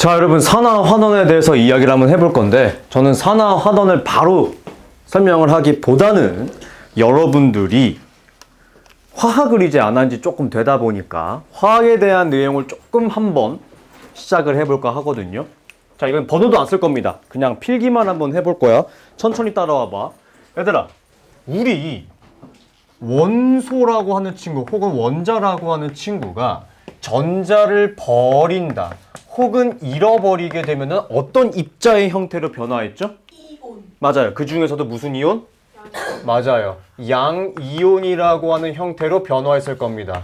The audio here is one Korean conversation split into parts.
자, 여러분, 산화환원에 대해서 이야기를 한번 해볼 건데, 저는 산화환원을 바로 설명을 하기보다는 여러분들이 화학을 이제 안 한 지 조금 되다 보니까 화학에 대한 내용을 조금 한번 시작을 해볼까 하거든요. 자, 이건 번호도 안 쓸 겁니다. 그냥 필기만 한번 해볼 거야. 천천히 따라와 봐. 얘들아, 우리 원소라고 하는 친구 혹은 원자라고 하는 친구가 전자를 버린다 혹은 잃어버리게 되면 어떤 입자의 형태로 변화했죠? 이온. 맞아요. 그 중에서도 무슨 이온? 맞아요. 양이온이라고 하는 형태로 변화했을 겁니다.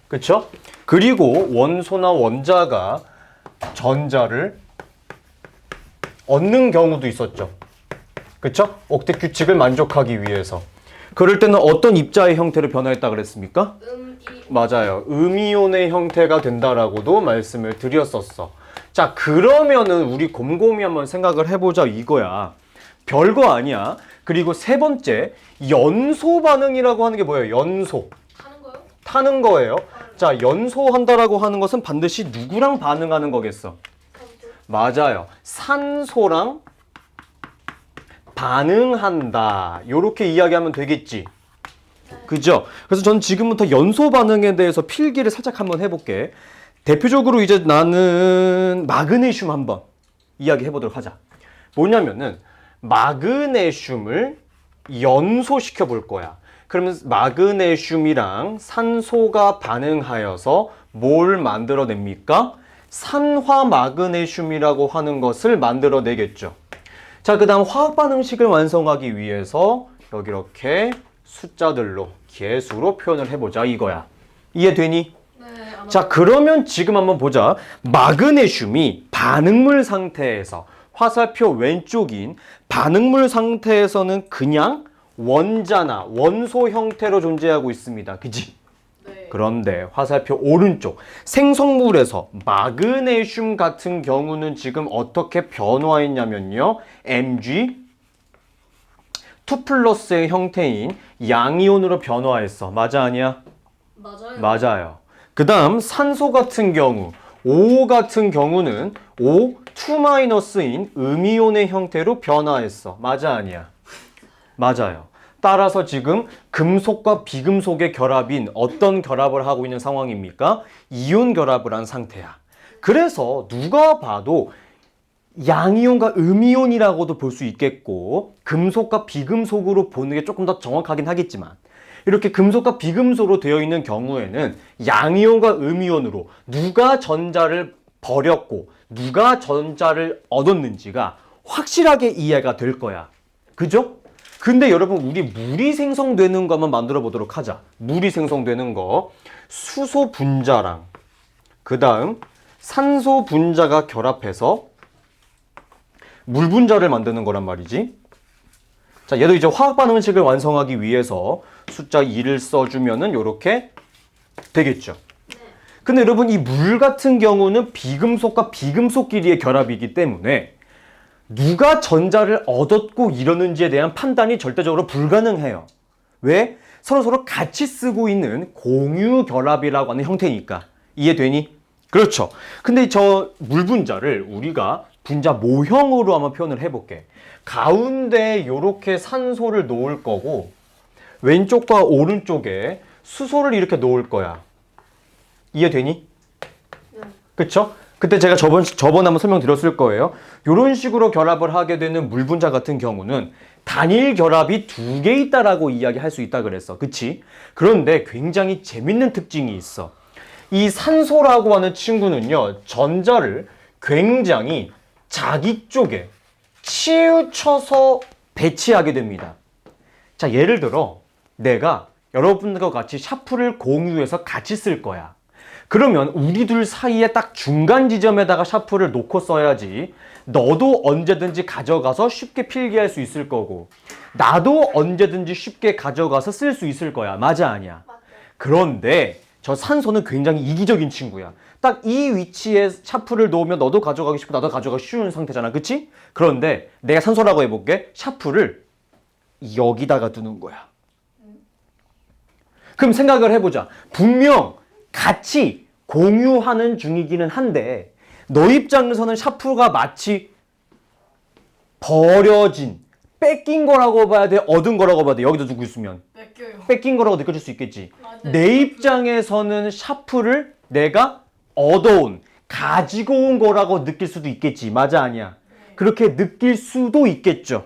그쵸? 그리고 원소나 원자가 전자를 얻는 경우도 있었죠. 그쵸? 옥텟 규칙을 만족하기 위해서. 그럴 때는 어떤 입자의 형태로 변화했다 그랬습니까? 맞아요. 음이온의 형태가 된다라고도 말씀을 드렸었어. 자, 그러면은 우리 곰곰이 한번 생각을 해보자 이거야. 별거 아니야. 그리고 세 번째, 연소 반응이라고 하는 게 뭐예요? 연소. 타는 거요? 타는 거예요. 자, 연소한다라고 하는 것은 반드시 누구랑 반응하는 거겠어? 맞아요. 산소랑 반응한다. 요렇게 이야기하면 되겠지. 그죠? 그래서 저는 지금부터 연소 반응에 대해서 필기를 살짝 한번 해볼게. 대표적으로 이제 나는 마그네슘 한번 이야기해 보도록 하자. 뭐냐면은 마그네슘을 연소시켜 볼 거야. 그러면 마그네슘이랑 산소가 반응하여서 뭘 만들어냅니까? 산화 마그네슘이라고 하는 것을 만들어내겠죠. 자, 그 다음 화학 반응식을 완성하기 위해서 여기 이렇게 숫자들로 개수로 표현을 해보자 이거야. 이해되니? 네. 자, 그러면 지금 한번 보자. 마그네슘이 반응물 상태에서 화살표 왼쪽인 반응물 상태에서는 그냥 원자나 원소 형태로 존재하고 있습니다. 그지? 네. 그런데 화살표 오른쪽 생성물에서 마그네슘 같은 경우는 지금 어떻게 변화했냐면요. Mg 2 플러스의 형태인 양이온으로 변화했어. 맞아 아니야? 맞아요. 맞아요. 그 다음 산소 같은 경우 O 같은 경우는 O 2 마이너스인 음이온의 형태로 변화했어. 맞아 아니야? 맞아요. 따라서 지금 금속과 비금속의 결합인 어떤 결합을 하고 있는 상황입니까? 이온 결합을 한 상태야. 그래서 누가 봐도 양이온과 음이온이라고도 볼 수 있겠고 금속과 비금속으로 보는 게 조금 더 정확하긴 하겠지만 이렇게 금속과 비금속으로 되어 있는 경우에는 양이온과 음이온으로 누가 전자를 버렸고 누가 전자를 얻었는지가 확실하게 이해가 될 거야. 그죠? 근데 여러분 우리 물이 생성되는 거 한번 만들어 보도록 하자. 물이 생성되는 거 수소 분자랑 그 다음 산소 분자가 결합해서 물 분자를 만드는 거란 말이지. 자, 얘도 이제 화학 반응식을 완성하기 위해서 숫자 2를 써주면은 요렇게 되겠죠. 근데 여러분 이 물 같은 경우는 비금속과 비금속끼리의 결합이기 때문에 누가 전자를 얻었고 이러는지에 대한 판단이 절대적으로 불가능해요. 왜? 서로 같이 쓰고 있는 공유 결합이라고 하는 형태니까. 이해되니? 그렇죠. 근데 저 물 분자를 우리가 분자 모형으로 한번 표현을 해볼게. 가운데 이렇게 산소를 놓을 거고 왼쪽과 오른쪽에 수소를 이렇게 놓을 거야. 이해되니? 네. 그쵸? 그때 제가 저번에 한번 설명드렸을 거예요. 이런 식으로 결합을 하게 되는 물 분자 같은 경우는 단일 결합이 2개 있다라고 이야기할 수 있다 그랬어. 그치? 그런데 굉장히 재밌는 특징이 있어. 이 산소라고 하는 친구는요, 전자를 굉장히 자기 쪽에 치우쳐서 배치하게 됩니다. 자, 예를 들어 내가 여러분들과 같이 샤프를 공유해서 같이 쓸 거야. 그러면 우리 둘 사이에 딱 중간 지점에다가 샤프를 놓고 써야지 너도 언제든지 가져가서 쉽게 필기할 수 있을 거고 나도 언제든지 쉽게 가져가서 쓸 수 있을 거야. 맞아 아니야? 맞아요. 그런데 저 산소는 굉장히 이기적인 친구야. 딱 이 위치에 샤프를 놓으면 너도 가져가기 쉽고 나도 가져가기 쉬운 상태잖아. 그치? 그런데 내가 산소라고 해볼게. 샤프를 여기다가 두는 거야. 그럼 생각을 해보자. 분명 같이 공유하는 중이기는 한데 너 입장에서는 샤프가 마치 버려진, 뺏긴 거라고 봐야 돼? 얻은 거라고 봐야 돼? 여기다 두고 있으면. 뺏겨요. 뺏긴 거라고 느껴질 수 있겠지. 맞아요. 내 입장에서는 샤프를 내가 얻어온, 가지고 온 거라고 느낄 수도 있겠지. 맞아, 아니야? 그렇게 느낄 수도 있겠죠.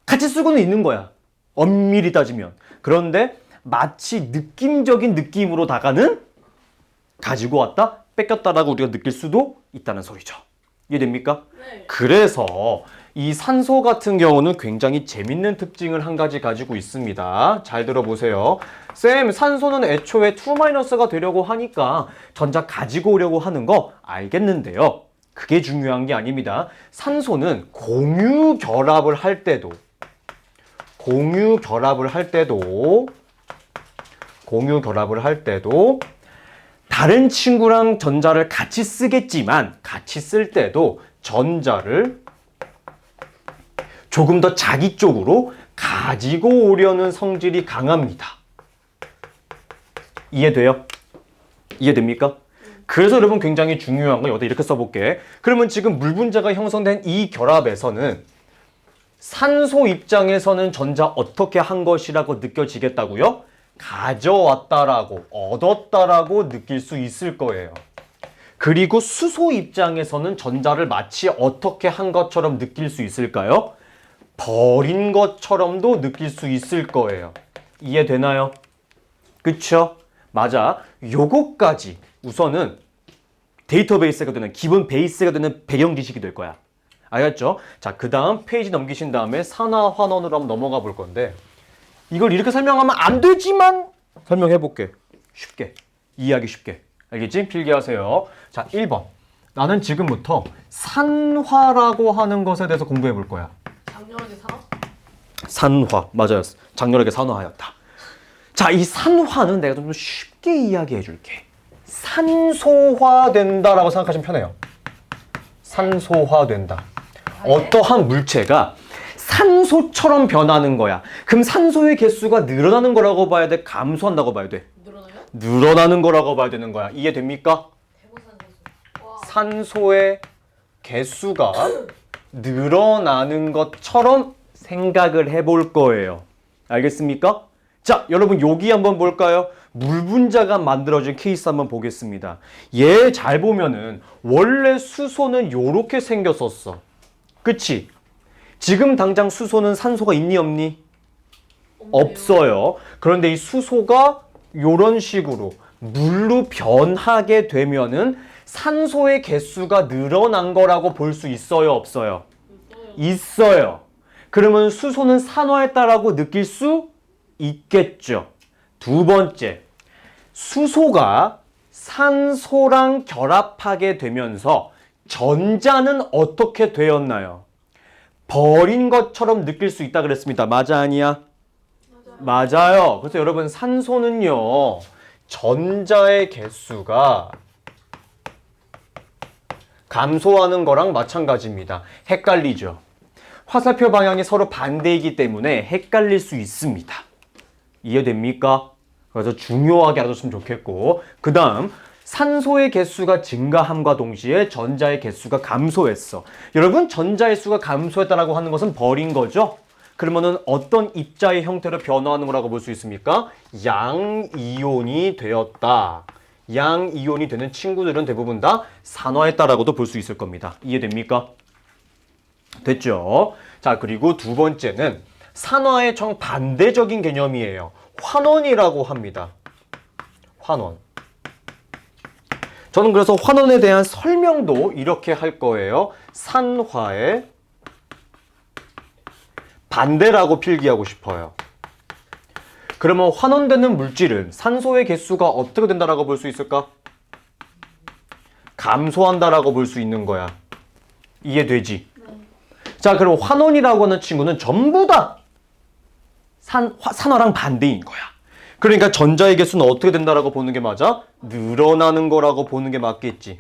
같이 쓰고는 있는 거야. 엄밀히 따지면. 그런데 마치 느낌적인 느낌으로다가는 가지고 왔다, 뺏겼다라고 우리가 느낄 수도 있다는 소리죠. 이해됩니까? 네. 그래서 이 산소 같은 경우는 굉장히 재밌는 특징을 한 가지 가지고 있습니다. 잘 들어보세요. 쌤, 산소는 애초에 2-가 되려고 하니까 전자 가지고 오려고 하는 거 알겠는데요. 그게 중요한 게 아닙니다. 산소는 공유 결합을 할 때도 다른 친구랑 전자를 같이 쓰겠지만 같이 쓸 때도 전자를 조금 더 자기 쪽으로 가지고 오려는 성질이 강합니다. 이해돼요? 이해됩니까? 그래서 여러분 굉장히 중요한 건 여기다 이렇게 써볼게. 그러면 지금 물 분자가 형성된 이 결합에서는 산소 입장에서는 전자 어떻게 한 것이라고 느껴지겠다고요? 가져왔다라고, 얻었다라고 느낄 수 있을 거예요. 그리고 수소 입장에서는 전자를 마치 어떻게 한 것처럼 느낄 수 있을까요? 버린 것처럼도 느낄 수 있을 거예요. 이해되나요? 그쵸? 맞아. 요거까지 우선은 데이터베이스가 되는, 기본 베이스가 되는 배경 지식이 될 거야. 알겠죠? 자, 그 다음 페이지 넘기신 다음에 산화환원으로 한번 넘어가 볼 건데, 이걸 이렇게 설명하면 안 되지만 설명해 볼게. 쉽게. 이해하기 쉽게. 알겠지? 필기하세요. 자, 1번. 나는 지금부터 산화라고 하는 것에 대해서 공부해 볼 거야. 장렬하게 살아? 산화. 맞아요. 장렬하게 산화하였다. 자, 이 산화는 내가 좀 쉽게 이야기해 줄게. 산소화된다라고 생각하시면 편해요. 산소화된다. 어떠한 물체가 산소처럼 변하는 거야. 그럼 산소의 개수가 늘어나는 거라고 봐야 돼? 감소한다고 봐야 돼? 늘어나요? 늘어나는 거라고 봐야 되는 거야. 이해됩니까? 대모산소수. 와. 산소의 개수가 늘어나는 것처럼 생각을 해볼 거예요. 알겠습니까? 자, 여러분 여기 한번 볼까요? 물 분자가 만들어진 케이스 한번 보겠습니다. 얘 잘 보면은 원래 수소는 요렇게 생겼었어. 그치? 지금 당장 수소는 산소가 있니 없니? 없어요. 그런데 이 수소가 요런 식으로 물로 변하게 되면은 산소의 개수가 늘어난 거라고 볼 수 있어요, 없어요? 있어요. 그러면 수소는 산화했다라고 느낄 수 있겠죠. 두 번째, 수소가 산소랑 결합하게 되면서 전자는 어떻게 되었나요? 버린 것처럼 느낄 수 있다 그랬습니다. 맞아, 아니야? 맞아요. 그래서 여러분 산소는요, 전자의 개수가 감소하는 거랑 마찬가지입니다. 헷갈리죠? 화살표 방향이 서로 반대이기 때문에 헷갈릴 수 있습니다. 이해됩니까? 그래서 중요하게 알아줬으면 좋겠고, 그 다음 산소의 개수가 증가함과 동시에 전자의 개수가 감소했어. 여러분, 전자의 수가 감소했다라고 하는 것은 버린 거죠? 그러면은 어떤 입자의 형태로 변화하는 거라고 볼 수 있습니까? 양이온이 되었다. 양이온이 되는 친구들은 대부분 다 산화했다라고도 볼 수 있을 겁니다. 이해됩니까? 됐죠? 자, 그리고 두 번째는 산화의 정반대적인 개념이에요. 환원이라고 합니다. 환원. 저는 그래서 환원에 대한 설명도 이렇게 할 거예요. 산화의 반대라고 필기하고 싶어요. 그러면 환원되는 물질은 산소의 개수가 어떻게 된다라고 볼 수 있을까? 감소한다라고 볼 수 있는 거야. 이해되지? 자, 그럼 환원이라고 하는 친구는 전부 다 산화랑 반대인 거야. 그러니까 전자의 개수는 어떻게 된다라고 보는 게 맞아? 늘어나는 거라고 보는 게 맞겠지.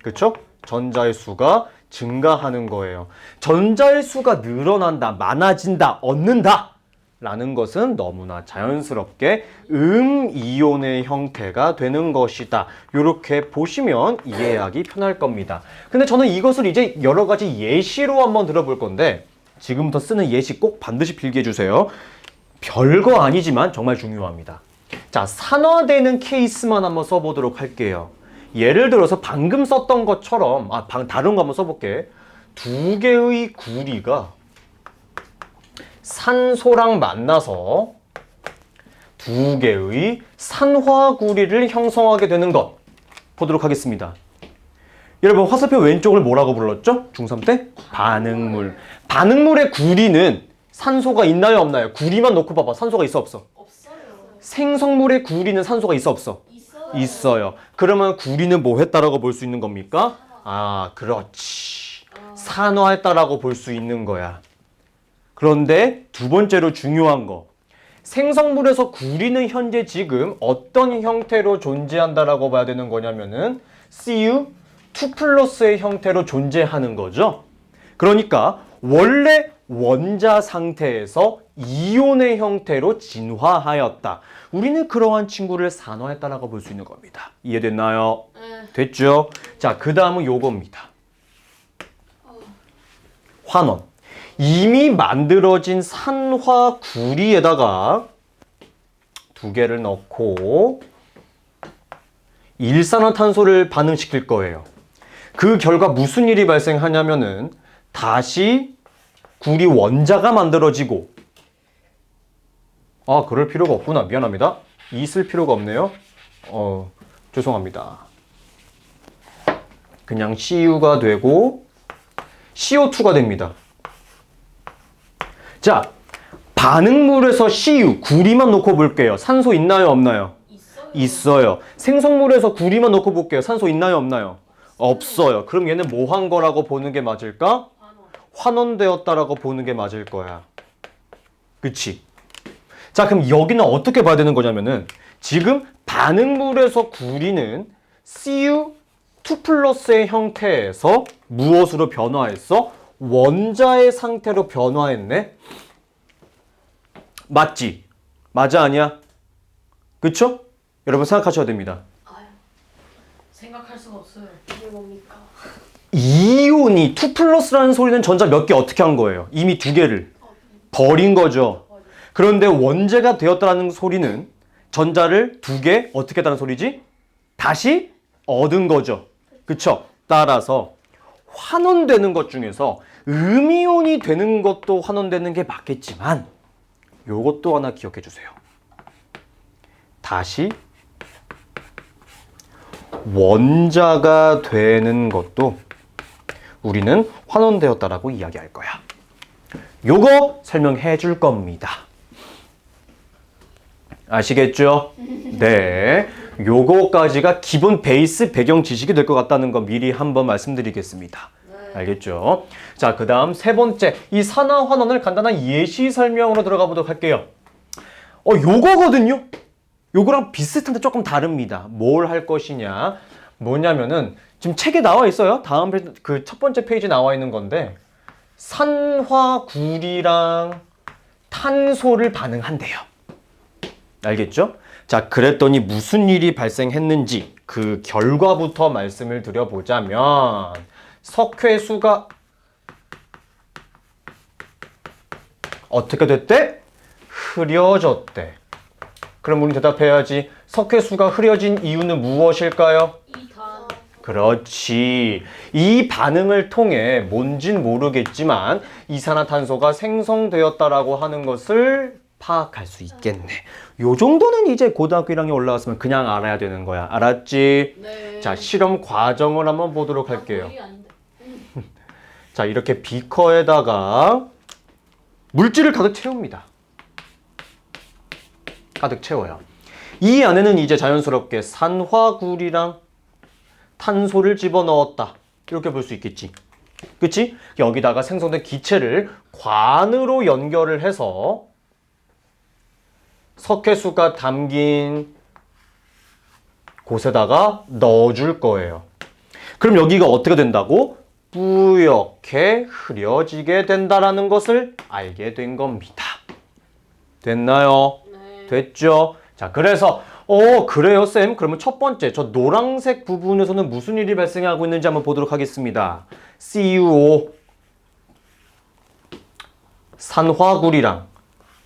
그렇죠? 전자의 수가 증가하는 거예요. 전자의 수가 늘어난다, 많아진다, 얻는다 라는 것은 너무나 자연스럽게 음이온의 형태가 되는 것이다. 이렇게 보시면 이해하기 편할 겁니다. 근데 저는 이것을 이제 여러 가지 예시로 한번 들어볼 건데 지금부터 쓰는 예시 꼭 반드시 필기해 주세요. 별거 아니지만 정말 중요합니다. 자, 산화되는 케이스만 한번 써보도록 할게요. 예를 들어서 방금 썼던 것처럼 다른 거 한번 써볼게. 두 개의 구리가 산소랑 만나서 두 개의 산화구리를 형성하게 되는 것 보도록 하겠습니다. 여러분 화살표 왼쪽을 뭐라고 불렀죠? 중3 때? 반응물. 반응물의 구리는 산소가 있나요 없나요? 구리만 놓고 봐봐. 산소가 있어 없어? 없어요. 생성물의 구리는 산소가 있어 없어? 있어요. 있어요. 그러면 구리는 뭐 했다라고 볼 수 있는 겁니까? 그렇지. 산화했다라고 볼 수 있는 거야. 그런데 두 번째로 중요한 거. 생성물에서 구리는 현재 지금 어떤 형태로 존재한다라고 봐야 되는 거냐면은 Cu2+의 형태로 존재하는 거죠. 그러니까 원래 원자 상태에서 이온의 형태로 진화하였다. 우리는 그러한 친구를 산화했다라고 볼 수 있는 겁니다. 이해됐나요? 네. 됐죠? 자, 그 다음은 요겁니다. 환원. 이미 만들어진 산화구리에다가 두 개를 넣고 일산화탄소를 반응시킬 거예요. 그 결과 무슨 일이 발생하냐면은 다시 구리 원자가 만들어지고 그럴 필요가 없구나. 미안합니다. 있을 필요가 없네요. 죄송합니다. 그냥 CU가 되고 CO2가 됩니다. 자, 반응물에서 CU, 구리만 놓고 볼게요. 산소 있나요, 없나요? 있어요. 있어요. 생성물에서 구리만 놓고 볼게요. 산소 있나요, 없나요? 없어요. 그럼 얘는 뭐 한 거라고 보는 게 맞을까? 환원되었다라고 보는 게 맞을 거야. 그치? 자, 그럼 여기는 어떻게 봐야 되는 거냐면은 지금 반응물에서 구리는 Cu2+의 형태에서 무엇으로 변화했어? 원자의 상태로 변화했네? 맞지? 맞아, 아니야? 그쵸? 여러분 생각하셔야 됩니다. 생각할 수가 없어요. 이게 뭡니까? 이온이 2+라는 소리는 전자 몇 개 어떻게 한 거예요? 이미 두 개를 버린 거죠. 그런데 원자가 되었다는 소리는 전자를 두 개 어떻게 했다는 소리지? 다시 얻은 거죠. 그쵸? 따라서 환원되는 것 중에서 음이온이 되는 것도 환원되는 게 맞겠지만 요것도 하나 기억해 주세요. 다시 원자가 되는 것도 우리는 환원되었다라고 이야기할 거야. 요거 설명해 줄 겁니다. 아시겠죠? 네. 요거까지가 기본 베이스 배경 지식이 될 것 같다는 거 미리 한번 말씀드리겠습니다. 알겠죠? 자, 그 다음 세 번째. 이 산화 환원을 간단한 예시 설명으로 들어가 보도록 할게요. 요거거든요? 요거랑 비슷한데 조금 다릅니다. 뭘 할 것이냐? 뭐냐면은 지금 책에 나와 있어요. 다음 그 첫 번째 페이지에 나와 있는 건데 산화구리랑 탄소를 반응한대요. 알겠죠? 자, 그랬더니 무슨 일이 발생했는지 그 결과부터 말씀을 드려보자면 석회수가 어떻게 됐대? 흐려졌대. 그럼 우리 대답해야지. 석회수가 흐려진 이유는 무엇일까요? 이탄. 그렇지. 이 반응을 통해 뭔진 모르겠지만 이산화탄소가 생성되었다라고 하는 것을 파악할 수 있겠네. 요 정도는 이제 고등학교 1학년 올라왔으면 그냥 알아야 되는 거야. 알았지? 네. 자, 실험 과정을 한번 보도록 할게요. 거의 아닌데. 자, 이렇게 비커에다가 물질을 가득 채웁니다. 가득 채워요. 이 안에는 이제 자연스럽게 산화구리랑 탄소를 집어넣었다. 이렇게 볼 수 있겠지. 그치? 여기다가 생성된 기체를 관으로 연결을 해서 석회수가 담긴 곳에다가 넣어줄 거예요. 그럼 여기가 어떻게 된다고? 뿌옇게 흐려지게 된다라는 것을 알게 된 겁니다. 됐나요? 네. 됐죠? 자, 그래서 그래요, 쌤. 그러면 첫 번째, 저 노란색 부분에서는 무슨 일이 발생하고 있는지 한번 보도록 하겠습니다. CuO 산화구리랑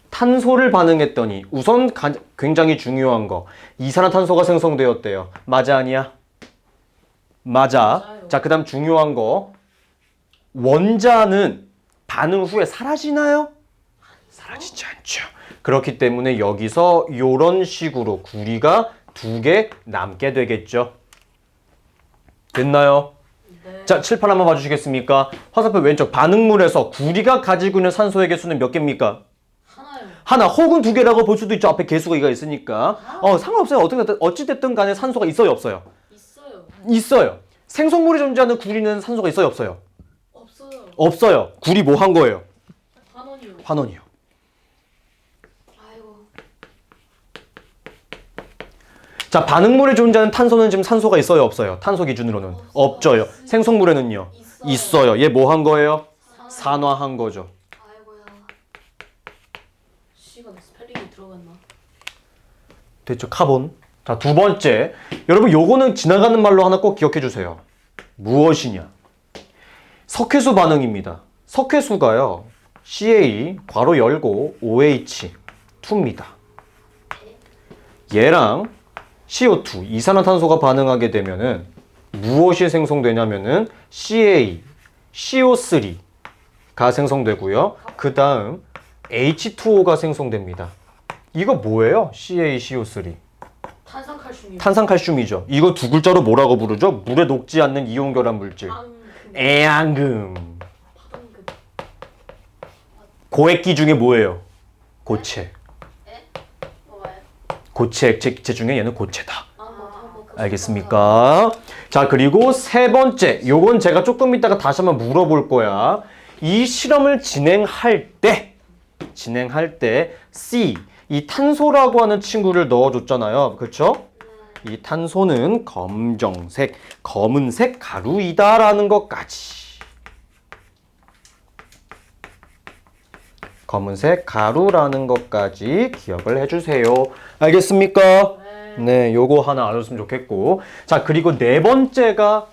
탄소를 반응했더니 우선 굉장히 중요한 거 이산화탄소가 생성되었대요. 맞아, 아니야? 맞아. 맞아요. 자, 그 다음 중요한 거 원자는 반응 후에 사라지나요? 사라지지 않죠. 그렇기 때문에 여기서 이런 식으로 구리가 2개 남게 되겠죠. 됐나요? 네. 자, 칠판 한번 봐주시겠습니까? 화살표 왼쪽 반응물에서 구리가 가지고 있는 산소의 개수는 몇 개입니까? 하나요. 하나 혹은 2개라고 볼 수도 있죠. 앞에 개수가 있으니까. 상관없어요. 어찌됐든 간에 산소가 있어요, 없어요? 있어요. 있어요. 생성물이 존재하는 구리는 산소가 있어요, 없어요? 없어요. 없어요. 구리 뭐 한 거예요? 환원이요. 환원이요. 아이고. 자, 반응물에 존재하는 탄소는 지금 산소가 있어요, 없어요? 탄소 기준으로는 없죠요. 생성물에는요. 있어요. 얘 뭐 한 거예요? 산화한 거죠. 아이고야. 씨가 스펠링이 들어갔나? 됐죠? 카본. 자, 2번째. 여러분 요거는 지나가는 말로 하나 꼭 기억해 주세요. 무엇이냐? 석회수 반응입니다. 석회수가요. CA 괄호 열고 OH 2입니다. 얘랑 CO2 이산화탄소가 반응하게 되면은 무엇이 생성되냐면은 CA CO3가 생성되고요. 그 다음 H2O가 생성됩니다. 이거 뭐예요? CA CO3 탄산칼슘이요. 탄산칼슘이죠. 이거 2글자로 뭐라고 부르죠? 물에 녹지 않는 이온 결합 물질. 애양금. 파당금. 고액기 중에 뭐예요? 고체. 뭐가요? 고체 액체 기체 중에 얘는 고체다. 뭐 알겠습니까? 자, 그리고 3번째. 요건 제가 조금 이따가 다시 한번 물어볼 거야. 이 실험을 진행할 때 C 이 탄소라고 하는 친구를 넣어줬잖아요. 그렇죠? 이 탄소는 검은색 가루이다라는 것까지. 검은색 가루라는 것까지 기억을 해주세요. 알겠습니까? 네, 요거 하나 알아줬으면 좋겠고. 자, 그리고 4번째가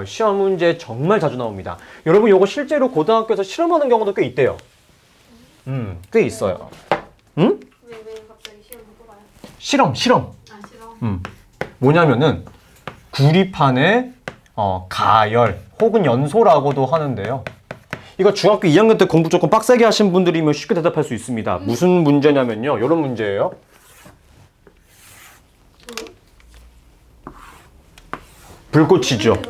시험 문제 정말 자주 나옵니다. 여러분 요거 실제로 고등학교에서 실험하는 경우도 꽤 있대요. 꽤 있어요. 응? 왜 갑자기 시험 못 봐요? 실험. 아 싫어. 뭐냐면은 구리판에 가열 혹은 연소라고도 하는데요. 이거 중학교 2학년 때 공부 조금 빡세게 하신 분들이면 쉽게 대답할 수 있습니다. 무슨 문제냐면요. 이런 문제예요. 불꽃이죠.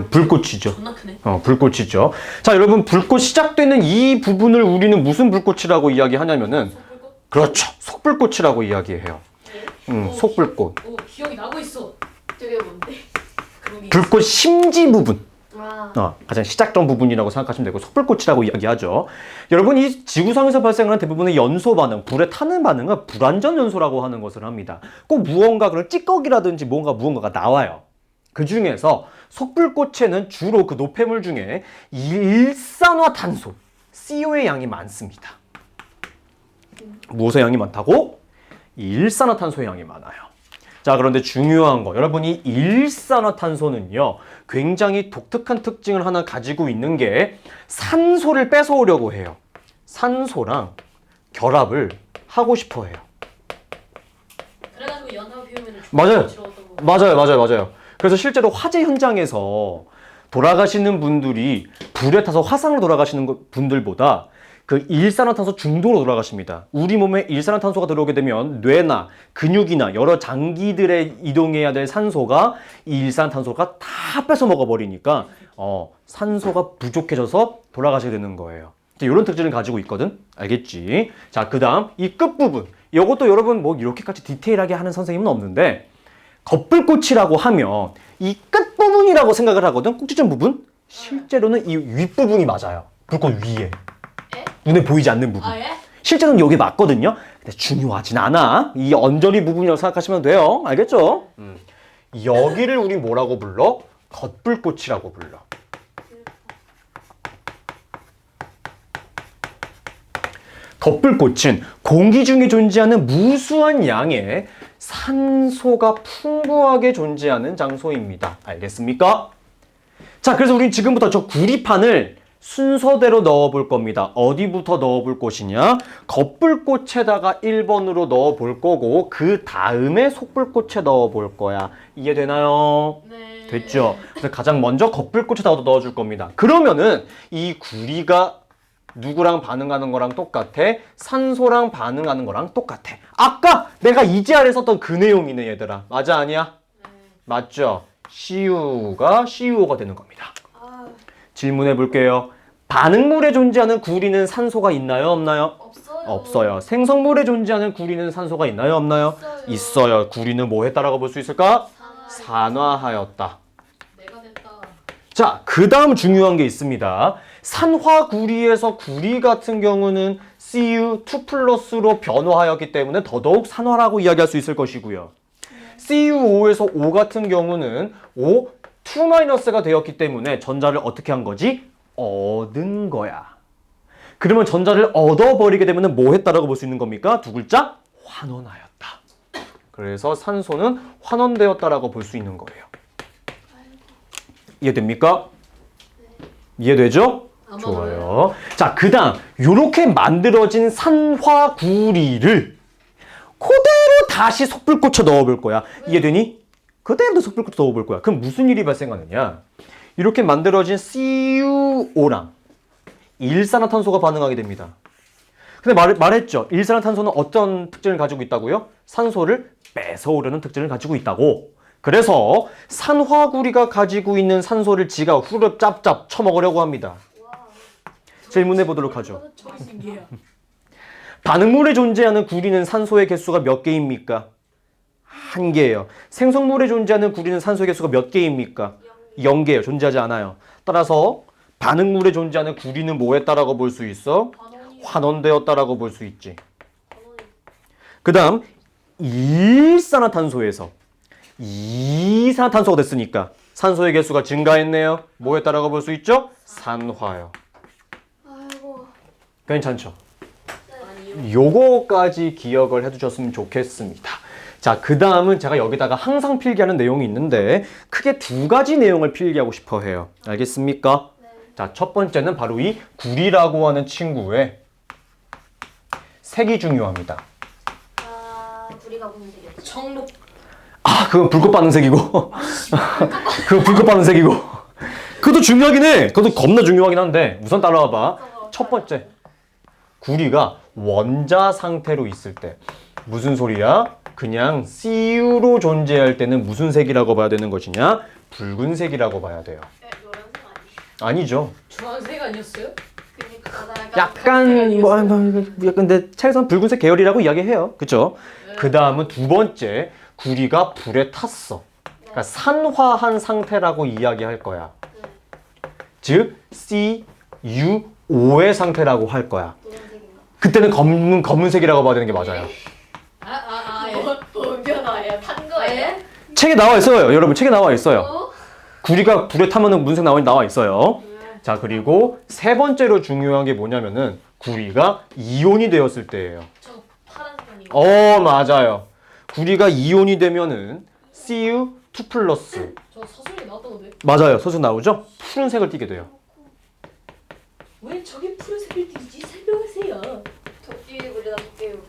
불꽃이죠. 존나 크네. 불꽃이죠. 자, 여러분 불꽃 시작되는 이 부분을 우리는 무슨 불꽃이라고 이야기하냐면은 속불꽃? 그렇죠. 속불꽃이라고 이야기해요. 속불꽃. 오 기억이 나고 있어. 저게 뭔데? 그러기. 불꽃 심지 부분. 아. 가장 시작점 부분이라고 생각하시면 되고 속불꽃이라고 이야기하죠. 여러분 이 지구상에서 발생하는 대부분의 연소 반응, 불에 타는 반응은 불완전 연소라고 하는 것을 합니다. 꼭 무언가 그런 찌꺼기라든지 무언가가 나와요. 그 중에서 속불꽃에는 주로 그 노폐물 중에 일산화탄소, CO의 양이 많습니다. 무엇의 양이 많다고? 일산화탄소의 양이 많아요. 자, 그런데 중요한 거, 여러분이 일산화탄소는요, 굉장히 독특한 특징을 하나 가지고 있는 게 산소를 뺏어오려고 해요. 산소랑 결합을 하고 싶어 해요. 그래가지고 연하고 비우면 맞아요. 거. 맞아요. 그래서 실제로 화재 현장에서 돌아가시는 분들이 불에 타서 화상으로 돌아가시는 분들보다 그 일산화탄소 중독으로 돌아가십니다. 우리 몸에 일산화탄소가 들어오게 되면 뇌나 근육이나 여러 장기들에 이동해야 될 산소가 이 일산화탄소가 다 뺏어 먹어버리니까 산소가 부족해져서 돌아가시게 되는 거예요. 이런 특징을 가지고 있거든. 알겠지? 자, 그 다음 이 끝부분. 이것도 여러분 뭐 이렇게까지 디테일하게 하는 선생님은 없는데 겉불꽃이라고 하면 이 끝부분이라고 생각을 하거든. 꼭지점 부분. 실제로는 이 윗부분이 맞아요. 불꽃 위에. 눈에 보이지 않는 부분. 아 예? 실제로는 여기 맞거든요. 근데 중요하진 않아. 이 언저리 부분이라고 생각하시면 돼요. 알겠죠? 여기를 우리 뭐라고 불러? 겉불꽃이라고 불러. 겉불꽃은 공기 중에 존재하는 무수한 양의 산소가 풍부하게 존재하는 장소입니다. 알겠습니까? 자, 그래서 우린 지금부터 저 구리판을 순서대로 넣어볼 겁니다. 어디부터 넣어볼 것이냐? 겉불꽃에다가 1번으로 넣어볼 거고 그 다음에 속불꽃에 넣어볼 거야. 이해되나요? 네. 됐죠? 그래서 가장 먼저 겉불꽃에다가 넣어줄 겁니다. 그러면은 이 구리가 누구랑 반응하는 거랑 똑같아? 산소랑 반응하는 거랑 똑같아. 아까 내가 이지아를 썼던 그 내용이네 얘들아. 맞아 아니야? 네. 맞죠? CU가 CUO가 되는 겁니다. 아, 질문해 볼게요. 반응물에 존재하는 구리는 산소가 있나요? 없나요? 없어요. 없어요. 생성물에 존재하는 구리는 산소가 있나요? 없나요? 있어요. 있어요. 구리는 뭐 했다라고 볼 수 있을까? 산화. 산화하였다. 내가 됐다. 자, 그 다음 중요한 게 있습니다. 산화구리에서 구리 같은 경우는 Cu2+로 변화하였기 때문에 더더욱 산화라고 이야기할 수 있을 것이고요. CuO에서 O 같은 경우는 O 2-가 되었기 때문에 전자를 어떻게 한 거지? 얻은 거야. 그러면 전자를 얻어버리게 되면 뭐 했다라고 볼 수 있는 겁니까? 두 글자? 환원하였다. 그래서 산소는 환원되었다라고 볼 수 있는 거예요. 이해됩니까? 이해되죠? 좋아요. 자, 그 다음 요렇게 만들어진 산화구리를 그대로 다시 속불꽃에 넣어볼 거야. 이해되니? 그대로 속불꽃에 넣어볼 거야. 그럼 무슨 일이 발생하느냐? 이렇게 만들어진 CuO랑 일산화탄소가 반응하게 됩니다. 근데 말했죠. 일산화탄소는 어떤 특징을 가지고 있다고요? 산소를 뺏어오려는 특징을 가지고 있다고. 그래서 산화구리가 가지고 있는 산소를 지가 후루룩 짭짭 쳐먹으려고 합니다. 질문해 보도록 하죠. 저기 신기해요. 반응물에 존재하는 구리는 산소의 개수가 몇 개입니까? 1개예요. 생성물에 존재하는 구리는 산소의 개수가 몇 개입니까? 0개예요. 존재하지 않아요. 따라서 반응물에 존재하는 구리는 뭐 했다라고 볼 수 있어? 환원되었다라고 볼 수 있지. 그 다음 일산화탄소에서 이산화탄소가 됐으니까 산소의 개수가 증가했네요. 뭐 했다라고 볼 수 있죠? 산화요. 아이고. 괜찮죠? 아니요. 요거까지 기억을 해두셨으면 좋겠습니다. 자, 그 다음은 제가 여기다가 항상 필기하는 내용이 있는데 크게 2가지 내용을 필기하고 싶어 해요. 알겠습니까? 네. 자, 첫 번째는 바로 이 구리라고 하는 친구의 색이 중요합니다. 아, 구리가 무슨 색이었지? 청록. 아, 그건 불꽃 받는 색이고. 그건 불꽃 받는 색이고. 그것도 중요하긴 해. 그것도 겁나 중요하긴 한데 우선 따라와봐. 첫 번째, 구리가 원자 상태로 있을 때 무슨 소리야? 그냥 CU로 존재할 때는 무슨 색이라고 봐야 되는 것이냐? 붉은색이라고 봐야 돼요. 노란색 아니에요? 아니죠. 주황색 아니었어요? 그니까 나 약간 약간 근데 차에서는 붉은색 계열이라고 이야기해요. 그렇죠? 그 다음은 두 번째, 구리가 불에 탔어. 그러니까 산화한 상태라고 이야기할 거야. 즉 CuO의 상태라고 할 거야. 노란색인가? 그때는 검은색이라고 봐야 되는 게 맞아요. 뭔 변화예요? 탄 거예요? 책에 나와 있어요. 여러분 책에 나와 있어요. 어? 구리가 불에 타면은 무슨 색 나와 있어요. 자, 그리고 세 번째로 중요한 게 뭐냐면은 구리가 이온이 되었을 때예요. 저 파란색 아니고. 맞아요. 구리가 이온이 되면은 Cu2+. 저 서술이 나왔다던데. 맞아요. 서술 나오죠? 푸른색을 띠게 돼요. 왜 저게 푸른색을 띠지? 설명하세요. 도끼구리다 도끼구리.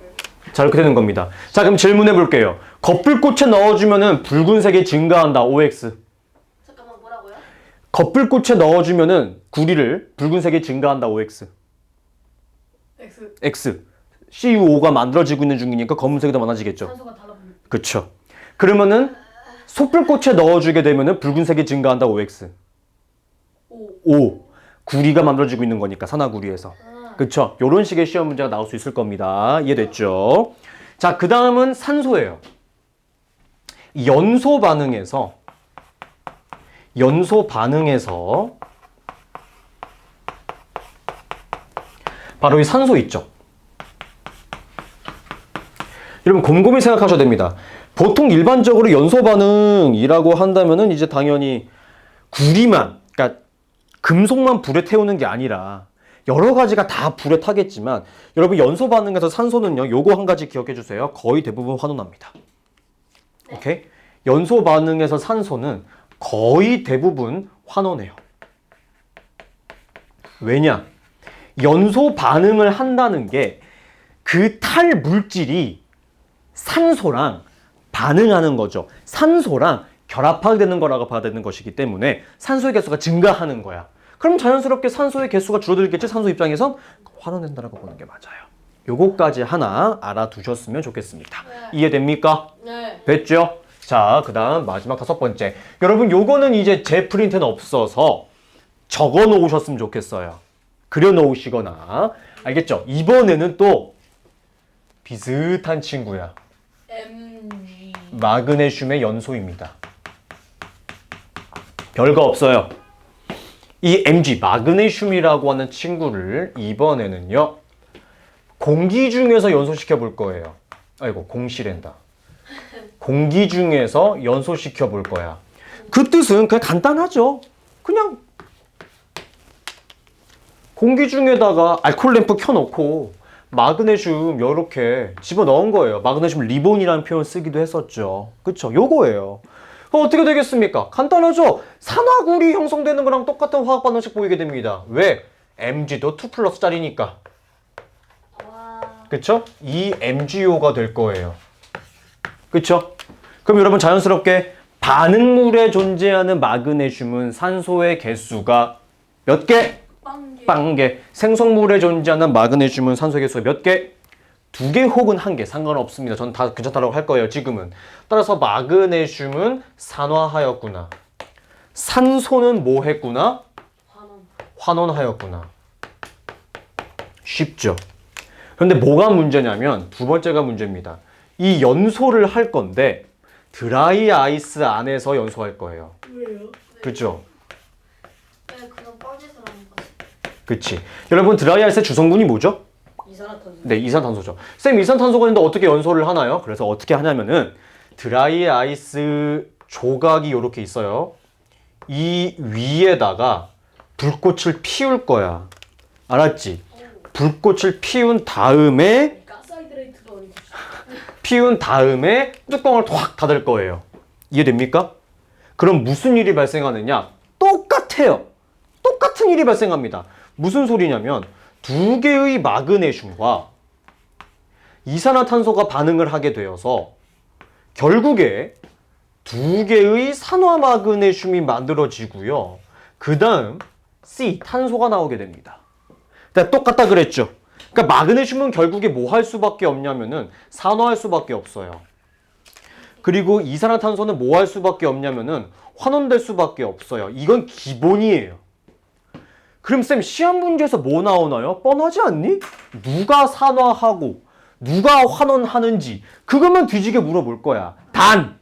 자, 이렇게 되는 겁니다. 자, 그럼 질문해 볼게요. 겉불꽃에 넣어주면은 붉은색이 증가한다. OX. 잠깐만 뭐라고요? 겉불꽃에 넣어주면은 구리를 붉은색이 증가한다. OX. X. X. CuO가 만들어지고 있는 중이니까 검은색이 더 많아지겠죠. 산소가 달라붙는. 그쵸. 그러면은 속불꽃에 넣어주게 되면은 붉은색이 증가한다. OX. O. 구리가 만들어지고 있는 거니까 산화구리에서. 그쵸. 요런 식의 시험 문제가 나올 수 있을 겁니다. 이해됐죠? 자, 그 다음은 산소예요. 연소 반응에서 바로 이 산소 있죠. 여러분 곰곰이 생각하셔야 됩니다. 보통 일반적으로 연소 반응이라고 한다면은 이제 당연히 구리만, 그러니까 금속만 불에 태우는 게 아니라 여러 가지가 다 불에 타겠지만 여러분 연소 반응에서 산소는요. 요거 한 가지 기억해 주세요. 거의 대부분 환원합니다. 오케이? 연소 반응에서 산소는 거의 대부분 환원해요. 왜냐? 연소 반응을 한다는 게 그 탈 물질이 산소랑 반응하는 거죠. 산소랑 결합하게 되는 거라고 봐야 되는 것이기 때문에 산소의 개수가 증가하는 거야. 그럼 자연스럽게 산소의 개수가 줄어들겠지. 산소 입장에선 환원된다라고 보는 게 맞아요. 요거까지 하나 알아두셨으면 좋겠습니다. 이해됩니까? 네. 됐죠? 자, 그 다음 마지막 5번째. 여러분 요거는 이제 제 프린트는 없어서 적어 놓으셨으면 좋겠어요. 그려 놓으시거나. 알겠죠? 이번에는 또 비슷한 친구야. MG. 마그네슘의 연소입니다. 별거 없어요. 이 Mg, 마그네슘이라고 하는 친구를 이번에는요. 공기 중에서 연소시켜 볼 거예요. 아이고, 공시랜다. 공기 중에서 연소시켜 볼 거야. 그 뜻은 그냥 간단하죠. 그냥 공기 중에다가 알코올 램프 켜놓고 마그네슘 이렇게 집어넣은 거예요. 마그네슘 리본이라는 표현 쓰기도 했었죠. 그쵸? 요거예요. 그럼 어떻게 되겠습니까? 간단하죠? 산화굴이 형성되는 거랑 똑같은 화학 반응식 보이게 됩니다. 왜? Mg도 2 플러스 짜리니까. 와. 그쵸? 이 MgO가 될 거예요. 그쵸? 그럼 여러분 자연스럽게 반응물에 존재하는 마그네슘은 산소의 개수가 몇 개? 빵개. 빵개. 생성물에 존재하는 마그네슘은 산소의 개수가 몇 개? 2개 혹은 1개. 상관없습니다. 전 다 괜찮다고 할 거예요, 지금은. 따라서 마그네슘은 산화하였구나. 산소는 뭐 했구나? 환원. 환원하였구나. 쉽죠? 그런데 뭐가 문제냐면 두 번째가 문제입니다. 이 연소를 할 건데 드라이 아이스 안에서 연소할 거예요. 왜요? 그죠? 네, 그럼 빵개에서 나는 거지. 그치. 여러분 드라이 아이스의 주성분이 뭐죠? 이산화탄소. 네, 이산탄소죠. 쌤, 이산탄소가 있는데 어떻게 연소를 하나요? 그래서 어떻게 하냐면은 드라이 아이스 조각이 이렇게 있어요. 이 위에다가 불꽃을 피울 거야. 알았지? 불꽃을 피운 다음에 가스하이드레이트가 아니고. 뚜껑을 확 닫을 거예요. 이해됩니까? 그럼 무슨 일이 발생하느냐? 똑같아요. 똑같은 일이 발생합니다. 무슨 소리냐면 두 개의 마그네슘과 이산화탄소가 반응을 하게 되어서 결국에 두 개의 산화 마그네슘이 만들어지고요. 그 다음 C, 탄소가 나오게 됩니다. 똑같다 그랬죠? 그러니까 마그네슘은 결국에 뭐 할 수밖에 없냐면은 산화할 수밖에 없어요. 그리고 이산화탄소는 뭐 할 수밖에 없냐면은 환원될 수밖에 없어요. 이건 기본이에요. 그럼 쌤 시험 문제에서 뭐 나오나요? 뻔하지 않니? 누가 산화하고 누가 환원하는지 그것만 뒤지게 물어볼 거야. 단.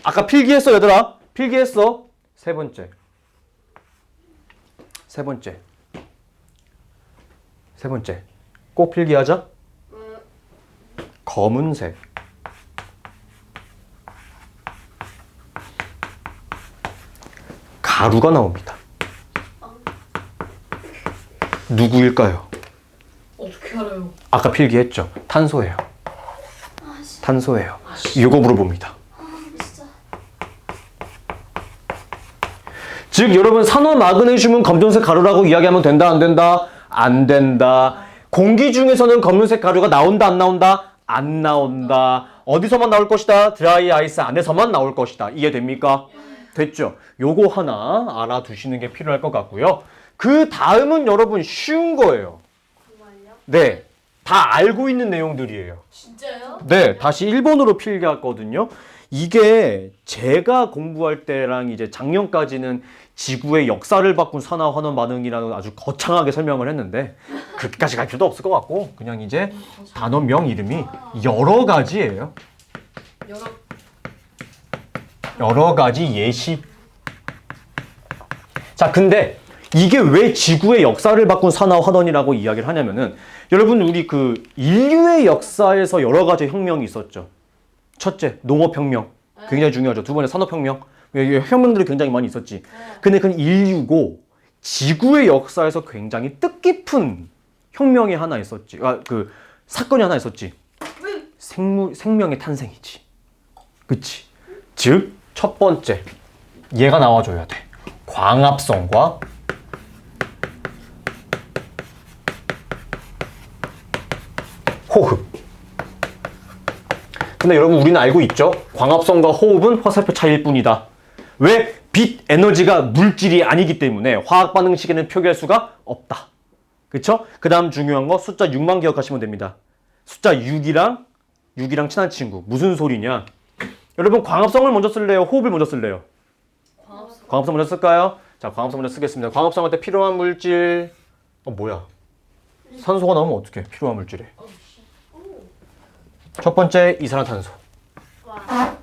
아까 필기했어 얘들아. 필기했어. 세 번째. 꼭 필기하자. 검은색. 가루가 나옵니다. 누구일까요? 어떻게 알아요? 아까 필기했죠. 탄소예요. 씨. 탄소예요. 이거 물어봅니다. 진짜. 즉 여러분 산화 마그네슘은 검정색 가루라고 이야기하면 된다 안 된다? 안 된다. 공기 중에서는 검은색 가루가 나온다 안 나온다? 안 나온다. 어디서만 나올 것이다? 드라이 아이스 안에서만 나올 것이다. 이해됩니까? 됐죠? 요거 하나 알아두시는 게 필요할 것 같고요. 그 다음은 여러분 쉬운 거예요. 정말요? 네. 다 알고 있는 내용들이에요. 진짜요? 네. 다시 1번으로 필기했거든요. 이게 제가 공부할 때랑 이제 작년까지는 지구의 역사를 바꾼 산화 환원 반응이라는 아주 거창하게 설명을 했는데 그렇게까지 갈 필요도 없을 것 같고 그냥 이제 단어명 이름이 여러 가지예요. 여러 가지 예시. 자, 근데 이게 왜 지구의 역사를 바꾼 산화 환원이라고 이야기를 하냐면은 여러분 우리 그 인류의 역사에서 여러 가지 혁명이 있었죠. 첫째, 농업혁명. 굉장히 중요하죠. 두 번째, 산업혁명. 혁명들이 굉장히 많이 있었지. 근데 그건 인류고 지구의 역사에서 굉장히 뜻깊은 혁명이 하나 있었지. 그 사건이 하나 있었지. 생명의 탄생이지. 그치? 즉, 첫 번째. 얘가 나와줘야 돼. 광합성과 호흡. 근데 여러분 우리는 알고 있죠? 광합성과 호흡은 화살표 차이일 뿐이다. 왜? 빛 에너지가 물질이 아니기 때문에 화학 반응식에는 표기할 수가 없다. 그쵸? 그 다음 중요한 거 숫자 6만 기억하시면 됩니다. 숫자 6이랑 친한 친구. 무슨 소리냐? 여러분 광합성을 먼저 쓸래요? 호흡을 먼저 쓸래요? 광합성 먼저 쓸까요? 자, 광합성 먼저 쓰겠습니다. 광합성 할 때 필요한 물질. 뭐야? 산소가 나오면 어떡해? 필요한 물질에. 첫 번째 이산화탄소. 와.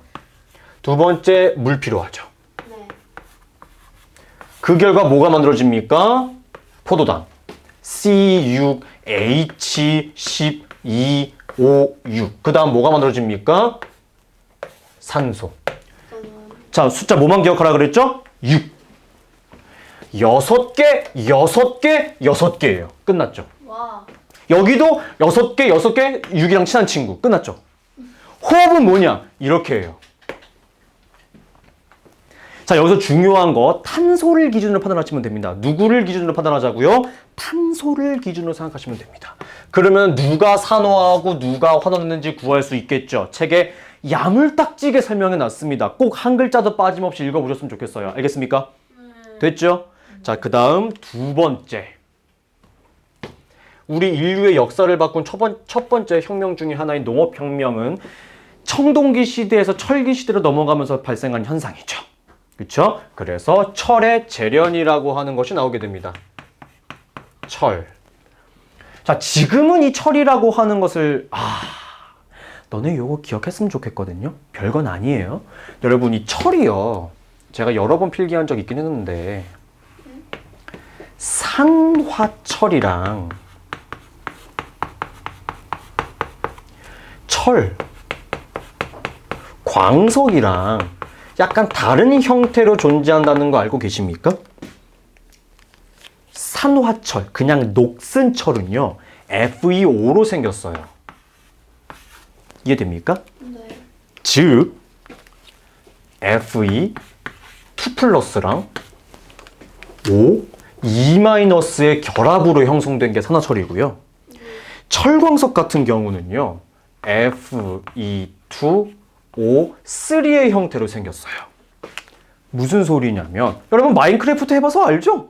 두 번째 물 필요하죠. 네. 그 결과 뭐가 만들어집니까? 포도당. C6H12O6. 그 다음 뭐가 만들어집니까? 산소. 자, 숫자 뭐만 기억하라 그랬죠? 6. 6개예요. 끝났죠. 와. 여기도 6개, 6이랑 친한 친구. 끝났죠. 호흡은 뭐냐? 이렇게 해요. 자, 여기서 중요한 거 탄소를 기준으로 판단하시면 됩니다. 누구를 기준으로 판단하자고요? 탄소를 기준으로 생각하시면 됩니다. 그러면 누가 산화하고 누가 환원했는지 구할 수 있겠죠. 책에 야물딱지게 설명해 놨습니다. 꼭 한 글자도 빠짐없이 읽어보셨으면 좋겠어요. 알겠습니까? 됐죠? 자, 그 다음 두 번째. 우리 인류의 역사를 바꾼 첫 번째 혁명 중에 하나인 농업혁명은 청동기 시대에서 철기 시대로 넘어가면서 발생한 현상이죠. 그렇죠? 그래서 철의 재련이라고 하는 것이 나오게 됩니다. 철. 자, 지금은 이 철이라고 하는 것을 너네 요거 기억했으면 좋겠거든요. 별건 아니에요. 여러분 이 철이요. 제가 여러 번 필기한 적 있긴 했는데 산화철이랑 철, 광석이랑 약간 다른 형태로 존재한다는 거 알고 계십니까? 산화철, 그냥 녹슨 철은요, FeO로 생겼어요. 이해됩니까? 네. 즉, Fe 2 플러스랑 O 2-의 결합으로 형성된 게 산화철이고요. 철광석 같은 경우는요, Fe2O3의 형태로 생겼어요. 무슨 소리냐면, 여러분 마인크래프트 해봐서 알죠?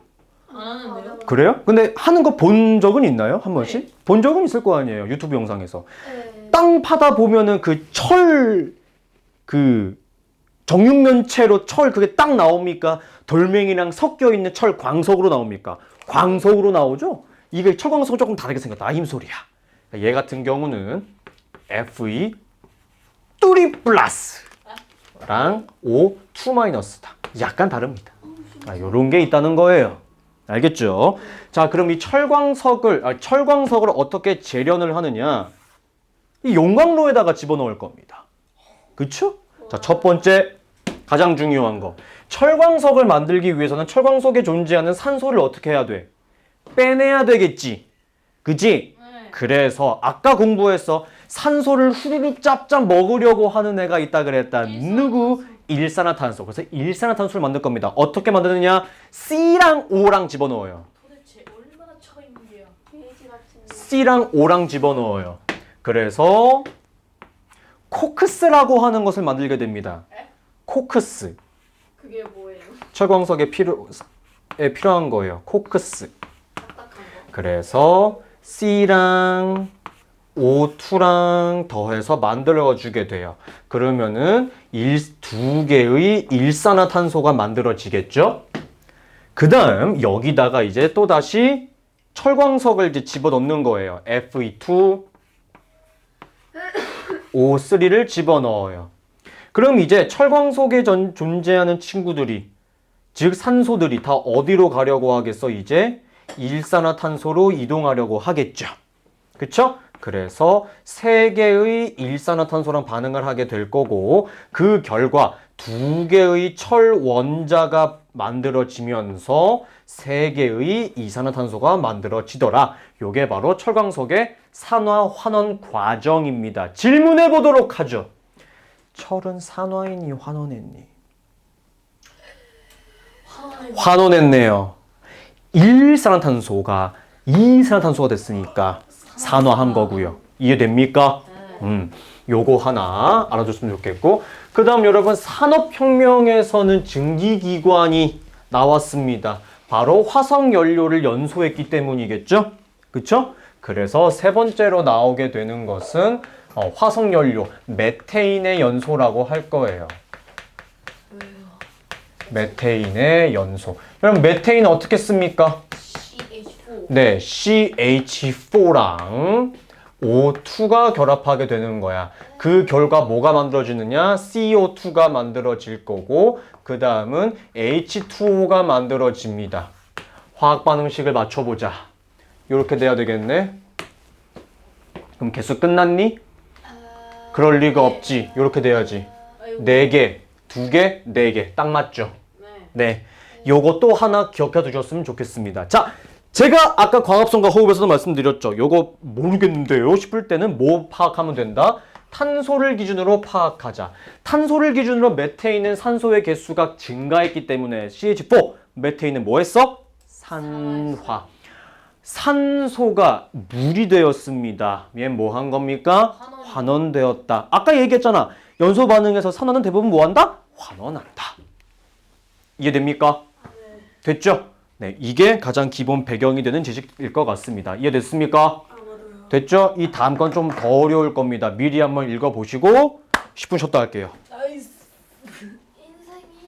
안 하는데요? 그래요? 근데 하는 거 본 적은 있나요? 한 번씩? 본 적은 있을 거 아니에요. 유튜브 영상에서. 네. 땅 파다 보면은 정육면체로 철 그게 딱 나옵니까? 돌멩이랑 섞여 있는 철 광석으로 나옵니까? 광석으로 나오죠? 이게 철광석은 조금 다르게 생겼다. 힘소리야. 얘 같은 경우는 Fe 3 플러스랑 O 2-다. 약간 다릅니다. 요런 게 있다는 거예요. 알겠죠? 자, 그럼 이 철광석을 어떻게 재련을 하느냐? 이 용광로에다가 집어넣을 겁니다. 그쵸? 자, 첫 번째 가장 중요한 거. 철광석을 만들기 위해서는 철광석에 존재하는 산소를 어떻게 해야 돼? 빼내야 되겠지. 그지? 네. 그래서 아까 공부했어. 산소를 후루룩 짭짭 먹으려고 하는 애가 있다 그랬다. 누구? 일산화탄소. 그래서 일산화탄소를 만들 겁니다. 어떻게 만드느냐? C랑 O랑 집어넣어요. 도대체 얼마나 처인데요? 게이지 같은 거. C랑 O랑 집어넣어요. 그래서 코크스라고 하는 것을 만들게 됩니다. 코크스. 그게 뭐예요? 철광석에 필요한 거예요. 코크스. 딱딱한 거. 그래서 C랑 O2랑 더해서 만들어주게 돼요. 그러면은 두 개의 일산화탄소가 만들어지겠죠? 그 다음 여기다가 이제 또다시 철광석을 이제 집어넣는 거예요. Fe2, O3를 집어넣어요. 그럼 이제 철광석에 존재하는 친구들이, 즉 산소들이 다 어디로 가려고 하겠어? 이제 일산화탄소로 이동하려고 하겠죠. 그쵸? 그래서 세 개의 일산화탄소랑 반응을 하게 될 거고, 그 결과 두 개의 철 원자가 만들어지면서 3개의 이산화탄소가 만들어지더라. 요게 바로 철광석의 산화 환원 과정입니다. 질문해 보도록 하죠. 철은 산화했니 환원했니? 환원했네요. 1산화탄소가 2산화탄소가 됐으니까 산화한 거고요. 이해됩니까? 요거 하나 알아줬으면 좋겠고, 그 다음 여러분 산업혁명에서는 증기기관이 나왔습니다. 바로 화석연료를 연소했기 때문이겠죠? 그쵸? 그래서 세 번째로 나오게 되는 것은 화석연료, 메테인의 연소라고 할 거예요. 메테인의 연소. 여러분 메테인 어떻게 씁니까? CH4. 네, CH4랑 O2가 결합하게 되는 거야. 그 결과 뭐가 만들어지느냐? CO2가 만들어질 거고, 그 다음은 H2O가 만들어집니다. 화학 반응식을 맞춰보자. 이렇게 돼야 되겠네. 그럼 개수 끝났니? 그럴 리가 없지. 이렇게 돼야지. 4개, 2개, 4개. 딱 맞죠? 네. 요거 또 하나 기억해 두셨으면 좋겠습니다. 자, 제가 아까 광합성과 호흡에서도 말씀드렸죠. 요거 모르겠는데요 싶을 때는 뭐 파악하면 된다? 탄소를 기준으로 파악하자. 탄소를 기준으로 메테인은 산소의 개수가 증가했기 때문에 CH4, 메테인은 뭐 했어? 산화. 산소가 물이 되었습니다. 얘 뭐 한 겁니까? 환원되었다. 아까 얘기했잖아. 연소 반응에서 산화는 대부분 뭐 한다? 환원한다. 이해됩니까? 됐죠? 네, 이게 가장 기본 배경이 되는 지식일 것 같습니다. 이해됐습니까? 됐죠? 이 다음 건 좀 더 어려울 겁니다. 미리 한번 읽어보시고 10분 쉬었다 할게요.